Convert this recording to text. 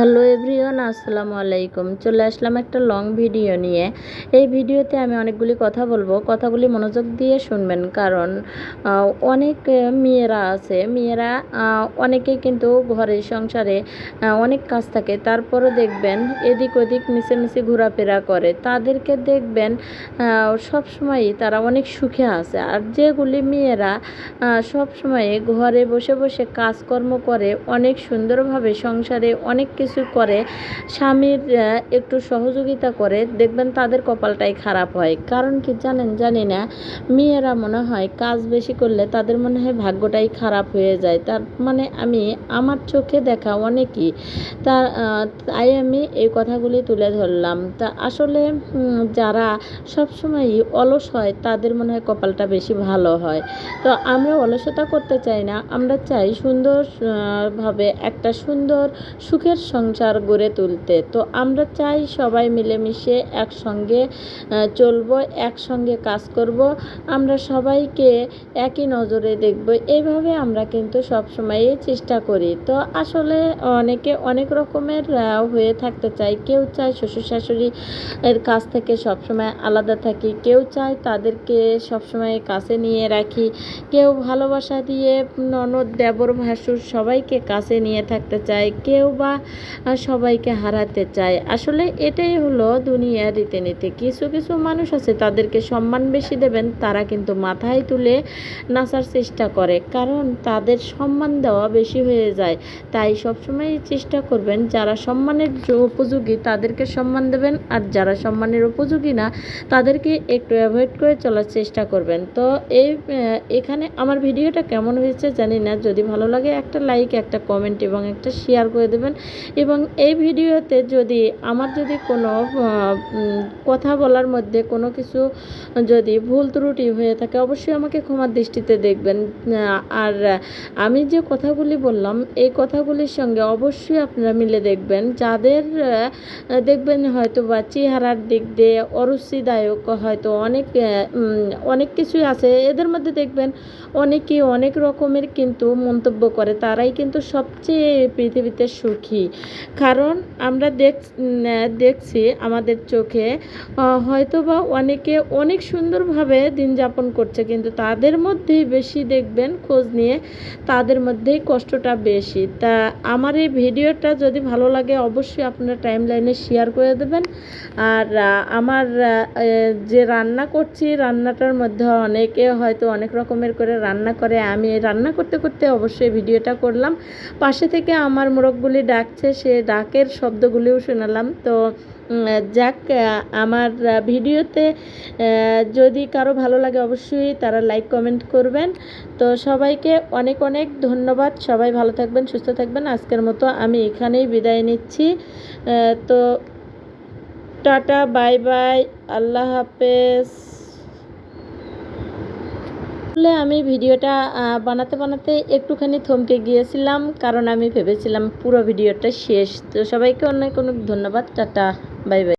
Hello everyone, আসসালামু আলাইকুম। চলে আসলাম একটা লং ভিডিও নিয়ে। এই ভিডিওতে আমি অনেকগুলি কথা বলবো, কথাগুলি মনোযোগ দিয়ে শুনবেন। কারণ অনেক মেয়েরা আছে, অনেকেই কিন্তু ঘরের সংসারে অনেক কাজ থাকে, তারপরও দেখবেন এদিক ওদিক মিশে ঘোরাফেরা করে। তাদেরকে দেখবেন সবসময়ই তারা অনেক সুখে আছে। আর যেগুলি মেয়েরা সবসময় ঘরে বসে বসে কাজকর্ম করে, অনেক সুন্দরভাবে সংসারে অনেক কিছু করে, স্বামীর একটু সহযোগিতা করে, দেখবেন তাদের কপালটাই খারাপ হয়। কারণ কি জানেন, জানি না, মেয়েরা মনে হয় কাজ বেশি করলে তাদের মনে হয় ভাগ্যটাই খারাপ হয়ে যায়। তার মানে আমি আমার চোখে দেখা অনেকই, তাই আমি এই কথাগুলি তুলে ধরলাম। তা আসলে যারা সবসময়ই অলস হয় তাদের মনে হয় কপালটা বেশি ভালো হয়। তো আমরা অলসতা করতে চাই না, আমরা চাই সুন্দর ভাবে একটা সুন্দর সুখের সংসার গড়ে তুলতে। তো আমরা চাই সবাই মিলেমিশে একসঙ্গে চলবো, একসঙ্গে কাজ করব, আমরা সবাইকে একই নজরে দেখব। এইভাবে আমরা কিন্তু সবসময়ই চেষ্টা করি। তো আসলে অনেকে অনেক রকমের হয়ে থাকতে চায়। কেউ চায় শ্বশুর শাশুড়ি এর কাছ থেকে সবসময় আলাদা থাকি, কেউ চায় তাদেরকে সবসময় কাছে নিয়ে রাখি, কেউ ভালোবাসা দিয়ে ননদ দেবর ভাসুর সবাইকে কাছে নিয়ে থাকতে চায়, কেউ বা সবাইকে হারাতে চায়। আসলে এটাই হলো দুনিয়ার রীতিনীতি। কিছু কিছু মানুষ আছে, তাদেরকে সম্মান বেশি দেবেন, তারা কিন্তু মাথায় তুলে নাচার চেষ্টা করে, কারণ তাদের সম্মান দেওয়া বেশি হয়ে যায়। তাই সবসময় চেষ্টা করবেন যারা সম্মানের উপযোগী তাদেরকে সম্মান দেবেন, আর যারা সম্মানের উপযোগী না তাদেরকে একটু অ্যাভয়েড করে চলার চেষ্টা করবেন। তো এখানে আমার ভিডিওটা কেমন হয়েছে জানি না, যদি ভালো লাগে একটা লাইক, একটা কমেন্ট এবং একটা শেয়ার করে দেবেন। এবং এই ভিডিওতে যদি কোনো কথা বলার মধ্যে কোনো কিছু যদি ভুল ত্রুটি হয়ে থাকে, অবশ্যই আমাকে ক্ষমার দৃষ্টিতে দেখবেন। আর আমি যে কথাগুলি বললাম এই কথাগুলির সঙ্গে অবশ্যই আপনারা মিলে দেখবেন, যাদের দেখবেন হয়তো বা চেহারার দিক দিয়ে অরুচিদায়ক হয়তো অনেক কিছুই আছে, এদের মধ্যে দেখবেন অনেকেই অনেক রকমের কিন্তু মন্তব্য করে, তারাই কিন্তু সবচেয়ে পৃথিবীতে সুখী। কারণ আমরা দেখছি আমাদের চোখে হয়তো বা অনেকে অনেক সুন্দরভাবে দিন যাপন করছে, কিন্তু তাদের মধ্যেই বেশি দেখবেন খোঁজ নিয়ে তাদের মধ্যেই কষ্টটা বেশি। তা আমার এই ভিডিওটা যদি ভালো লাগে অবশ্যই আপনারা টাইম লাইনে শেয়ার করে দেবেন। আর আমার যে রান্না করছি, রান্নাটার মধ্যে অনেকে হয়তো অনেক রকমের করে রান্না করে, আমি রান্না করতে করতে অবশ্যই ভিডিওটা করলাম। পাশে থেকে আমার মোরগগুলি ডাকছে, সে ডাকের শব্দগুলিও শোনালাম। তো যাক, আমার ভিডিওতে যদি কারো ভালো লাগে অবশ্যই তারা লাইক কমেন্ট করবেন। তো সবাইকে অনেক অনেক ধন্যবাদ। সবাই ভালো থাকবেন, সুস্থ থাকবেন। আজকের মতো আমি এখানেই বিদায় নিচ্ছি। তো টাটা, বাই বাই, আল্লাহ হাফেজ। আমি ভিডিওটা বানাতে একটুখানি থমকে গিয়েছিলাম, কারণ আমি ভেবেছিলাম পুরো ভিডিওটা শেষ। তো সবাইকে অনেক অনেক ধন্যবাদ। Tata, bye bye.